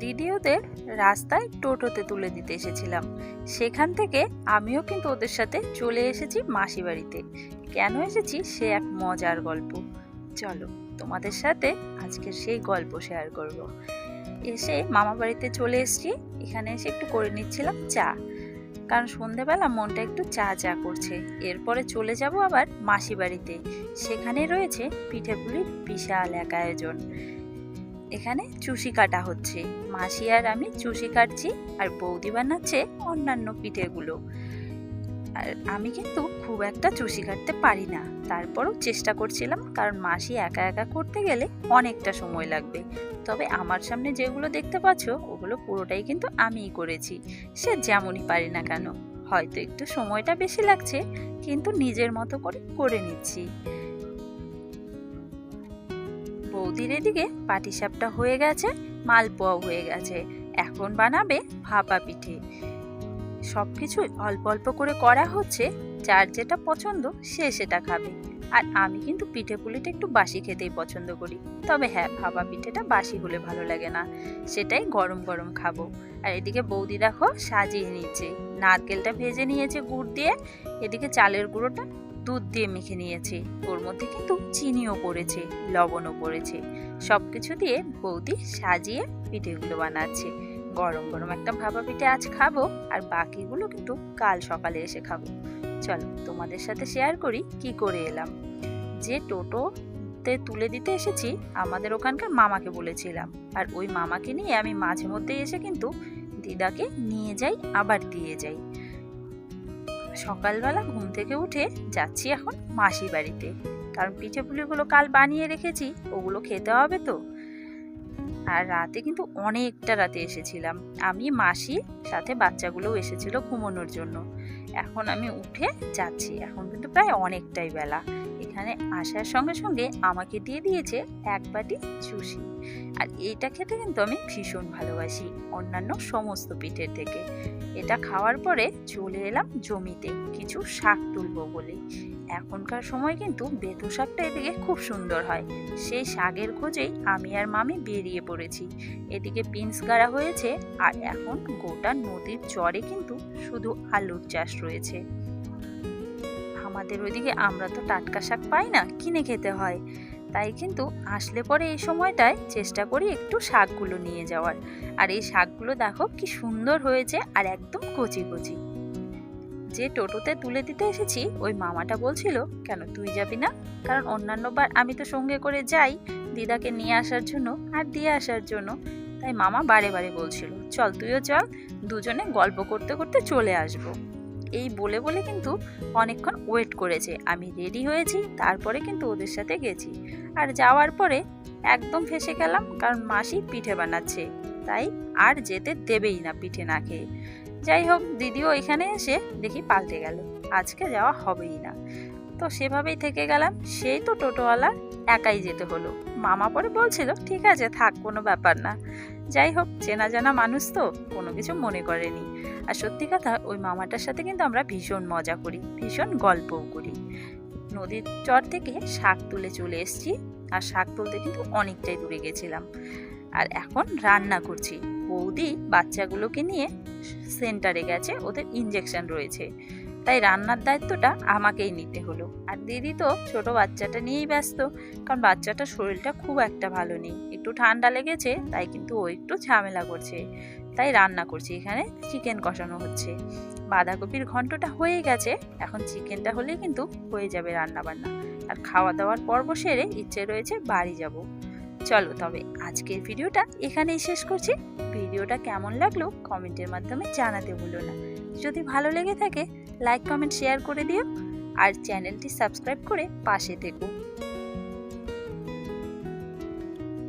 দিদি ওদের রাস্তায় টোটোতে তুলে দিতে এসেছিলাম। সেখান থেকে আমিও কিন্তু ওদের সাথে চলে এসেছি মাসি বাড়িতে। কেন এসেছি সে এক মজার গল্প। চলো তোমাদের সাথে আজকের সেই গল্প শেয়ার করব। এসে মামা বাড়িতে চলে এসেছি। এখানে এসে একটু করে নিচ্ছিলাম চা, কারণ সন্ধেবেলা মনটা একটু চা চা করছে। এরপরে চলে যাব আবার মাসি বাড়িতে। সেখানে রয়েছে পিঠেপুলির বিশাল এক আয়োজন। এখানে চুষি কাটা হচ্ছে, মাসি আর আমি চুষি কাটছি, আর বৌদি বানাচ্ছে অন্যান্য পিঠেগুলো। আর আমি কিন্তু খুব একটা চুষি কাটতে পারি না, তারপরও চেষ্টা করছিলাম, কারণ মাসি একা একা করতে গেলে অনেকটা সময় লাগবে। তবে আমার সামনে যেগুলো দেখতে পাচ্ছ ওগুলো পুরোটাই কিন্তু আমিই করেছি। সে যেমনই পারি না কেন, হয়তো একটু সময়টা বেশি লাগছে, কিন্তু নিজের মতো করে করে নিচ্ছি। বৌদির এদিকে পাটিসাপটা হয়ে গেছে, মালপোয়াও হয়ে গেছে। এখন বানাবে ভাপা পিঠে। সবকিছু অল্প অল্প করে করা হচ্ছে, যার যেটা পছন্দ সে সেটা খাবে। আর আমি কিন্তু পিঠে পুলিটা একটু বাসি খেতেই পছন্দ করি। তবে হ্যাঁ, ভাপা পিঠেটা বাসি হলে ভালো লাগে না, সেটাই গরম গরম খাবো। আর এদিকে বৌদি দেখো সাজিয়ে নিয়েছে, নারকেলটা ভেজে নিয়েছে গুড় দিয়ে, এদিকে চালের গুঁড়োটা দুধ দিয়ে মেখে নিয়েছে, ওর মধ্যে কিন্তু চিনিও পড়েছে, লবণও পড়েছে। সবকিছু দিয়ে বৌদি সাজিয়ে পিঠেগুলো বানাচ্ছে। গরম গরম একটা ভাপা পিঠে আজ খাবো, আর বাকিগুলো কিন্তু কাল সকালে এসে খাবো। চলো তোমাদের সাথে শেয়ার করি কি করে এলাম। যে টোটোতে তুলে দিতে এসেছি আমাদের ওখানকার মামাকে বলেছিলাম, আর ওই মামাকে নিয়ে আমি মাঝে মধ্যে এসে কিন্তু দিদাকে নিয়ে যাই আবার দিয়ে যাই। সকালবেলা ঘুম থেকে উঠে যাচ্ছি এখন মাসি বাড়িতে, কারণ পিঠে পুলিগুলো কাল বানিয়ে রেখেছি, ওগুলো খেতে হবে তো। আর রাতে কিন্তু অনেকটা রাতে এসেছিলাম আমি, মাসি সাথে বাচ্চাগুলোও এসেছিল ঘুমানোর জন্য। এখন আমি উঠে যাচ্ছি, এখন কিন্তু প্রায় অনেকটাই বেলা। এখানে আসার সঙ্গে সঙ্গে আমাকে দিয়ে দিয়েছে এক বাটি চুষি। আর এইটা খেতে কিন্তু আমি ভীষণ ভালোবাসি অন্যান্য সমস্ত পিঠের থেকে। এটা খাওয়ার পরে চলে এলাম জমিতে কিছু শাক তুলবো বলে। এখনকার সময় কিন্তু বেথু শাকটা এদিকে খুব সুন্দর হয়, সেই শাকের খোঁজেই আমি আর মামি বেরিয়ে পড়েছি। এদিকে বিনস গাড়া হয়েছে, আর এখন গোটা নদীর চরে কিন্তু শুধু আলুর চাষ রয়েছে। আমাদের ওইদিকে আমরা তো টাটকা শাক পাই না, কিনে খেতে হয়। তাই কিন্তু আসলে পরে এই সময়টায় চেষ্টা করি একটু শাকগুলো নিয়ে যাওয়ার। আর এই শাকগুলো দেখো কি সুন্দর হয়েছে, আর একদম কচি কচি। যে টোটোতে তুলে দিতে এসেছি ওই মামাটা বলছিল, কেন তুই যাবি না? কারণ অন্যান্যবার আমি তো সঙ্গে করে যাই দিদাকে নিয়ে আসার জন্য আর দিয়ে আসার জন্য। তাই মামা বারে বারে বলছিল, চল তুইও চল, দুজনে গল্প করতে করতে চলে আসবো। এই বলে বলে কিন্তু অনেকক্ষণ ওয়েট করেছে। আমি রেডি হয়েছি, তারপরে কিন্তু ওদের সাথে গেছি। আর যাওয়ার পরে একদম ফেঁসে গেলাম, কারণ মাসি পিঠে বানাচ্ছে, তাই আর যেতে দেবেই না পিঠে না খেয়ে। যাই হোক, দিদিও এখানে এসে দেখি পাল্টে গেল, আজকে যাওয়া হবেই না। তো সেভাবেই থেকে গেলাম, সেই তো টোটোওয়ালা একাই যেতে হলো। মামা পরে বলছিল ঠিক আছে থাক, কোনো ব্যাপার না। যাই হোক, চেনা জানা মানুষ তো কোনো কিছু মনে করেনি। আর সত্যি কথা, ওই মামাটার সাথে কিন্তু আমরা ভীষণ মজা করি, ভীষণ গল্পও করি। নদীর চর থেকে শাক তুলে চলে এসেছি, আর শাক তুলতে কিন্তু অনেকটাই দূরে গেছিলাম। আর এখন রান্না করছি। বৌদি বাচ্চাগুলোকে নিয়ে সেন্টারে গেছে, ওদের ইঞ্জেকশন রয়েছে, তাই রান্নার দায়িত্বটা আমাকেই নিতে হলো। আর দিদি তো ছোট বাচ্চাটা নিয়েই ব্যস্ত, কারণ বাচ্চাটার শরীরটা খুব একটা ভালো নেই, একটু ঠান্ডা লেগেছে, তাই কিন্তু ও একটু ঝামেলা করছে। তাই রান্না করছি, এখানে চিকেন কষানো হচ্ছে। বাঁধাকপির ঘন্টটা হয়ে গেছে, এখন চিকেনটা হলেই কিন্তু হয়ে যাবে রান্না বান্না। আর খাওয়া দাওয়ার পর্ব সেরে ইচ্ছে রয়েছে বাড়ি যাব। চলো তবে আজকের ভিডিওটা এখানেই শেষ করছি। ভিডিওটা কেমন লাগলো কমেন্টের মাধ্যমে জানাতে ভুলো না। যদি ভালো লেগে থাকে লাইক কমেন্ট শেয়ার করে দিও, আর চ্যানেলটি সাবস্ক্রাইব করে পাশে থেকো।